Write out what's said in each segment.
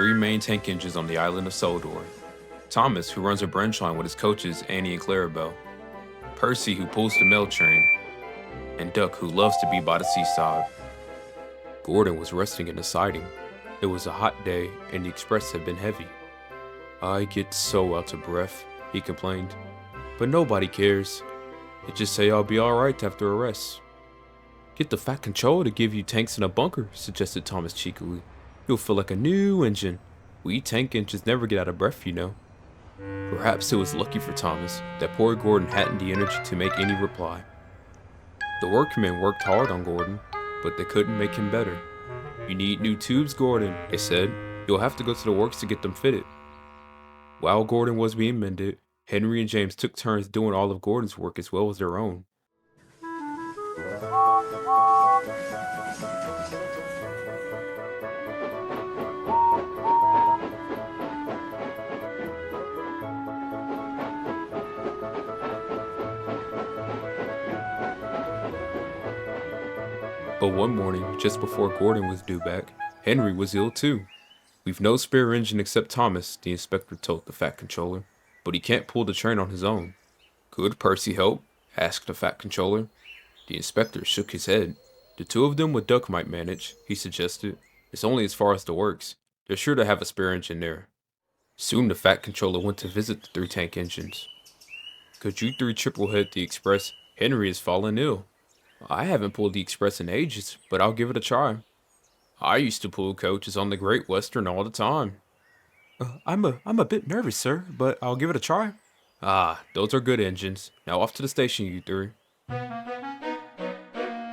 three main tank engines on the island of Soldor. Thomas, who runs a branch line with his coaches Annie and Clarabelle. Percy, who pulls the mail train. And Duck, who loves to be by the seaside. Gordon was resting in the siding. It was a hot day and the express had been heavy. "I get so out of breath," he complained. "But nobody cares. They just say I'll be alright after a rest." "Get the Fat Controller to give you tanks in a bunker," suggested Thomas cheekily. "You'll feel like a new engine. We tank engines never get out of breath, you know." Perhaps it was lucky for Thomas that poor Gordon hadn't the energy to make any reply. The workmen worked hard on Gordon, but they couldn't make him better. "You need new tubes, Gordon," they said. "You'll have to go to the works to get them fitted." While Gordon was being mended, Henry and James took turns doing all of Gordon's work as well as their own. But one morning, just before Gordon was due back, Henry was ill too. "We've no spare engine except Thomas," the inspector told the Fat Controller, "but he can't pull the train on his own." "Could Percy help?" asked the Fat Controller. The inspector shook his head. "The two of them with Duck might manage," he suggested. "It's only as far as the works. They're sure to have a spare engine there." Soon the Fat Controller went to visit the three tank engines. "Could you three triple head the express? Henry has fallen ill." "I haven't pulled the express in ages, but I'll give it a try." "I used to pull coaches on the Great Western all the time." I'm a bit nervous, sir, but I'll give it a try." "Ah, those are good engines. Now off to the station, you three."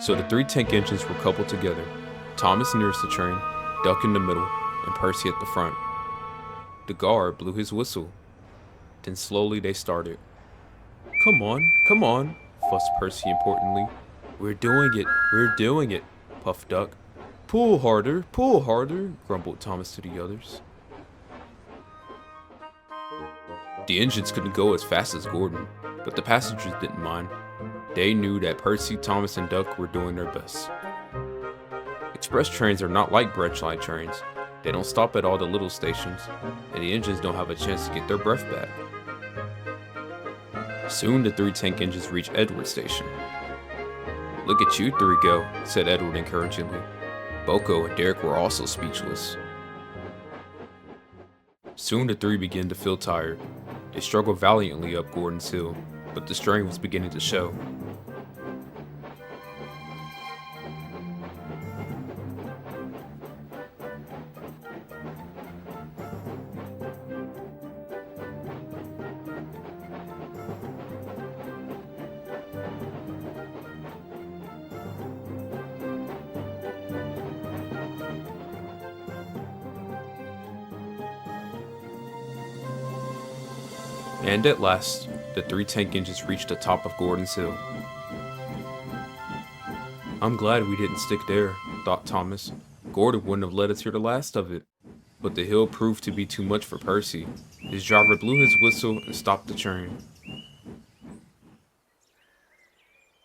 So the three tank engines were coupled together. Thomas nearest the train, Duck in the middle, and Percy at the front. The guard blew his whistle. Then slowly they started. Come on," fussed Percy importantly. We're doing it," puffed Duck. Pull harder," grumbled Thomas to the others. The engines couldn't go as fast as Gordon, but the passengers didn't mind. They knew that Percy, Thomas, and Duck were doing their best. Express trains are not like branch line trains. They don't stop at all the little stations, and the engines don't have a chance to get their breath back. Soon the three tank engines reached Edward Station. "Look at you three go," said Edward encouragingly. Boko and Derek were also speechless. Soon the three began to feel tired. They struggled valiantly up Gordon's Hill, but the strain was beginning to show. And at last, the three tank engines reached the top of Gordon's Hill. "I'm glad we didn't stick there," thought Thomas. "Gordon wouldn't have let us hear the last of it." But the hill proved to be too much for Percy. His driver blew his whistle and stopped the train.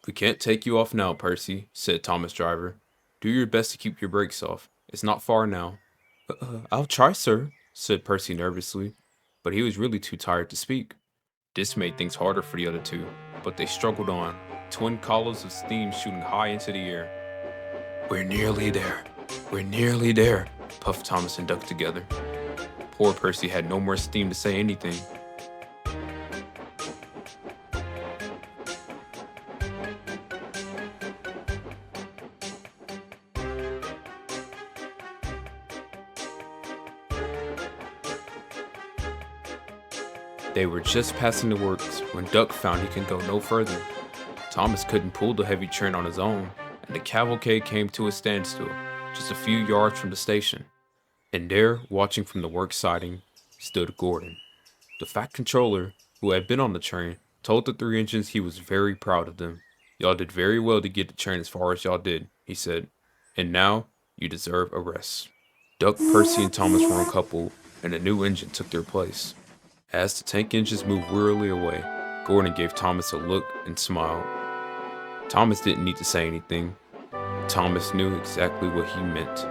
"We can't take you off now, Percy," said Thomas' driver. "Do your best to keep your brakes off. It's not far now." I'll try, sir," said Percy nervously. But he was really too tired to speak. This made things harder for the other two, but they struggled on, twin columns of steam shooting high into the air. We're nearly there," puffed Thomas and Duck together. Poor Percy had no more steam to say anything. They were just passing the works when Duck found he could go no further. Thomas couldn't pull the heavy train on his own, and the cavalcade came to a standstill just a few yards from the station. And there, watching from the work siding, stood Gordon. The Fat Controller, who had been on the train, told the three engines he was very proud of them. "Y'all did very well to get the train as far as y'all did," he said. "And now, you deserve a rest." Duck, Percy, and Thomas were uncoupled, and a new engine took their place. As the tank engines moved wearily away, Gordon gave Thomas a look and smiled. Thomas didn't need to say anything. Thomas knew exactly what he meant.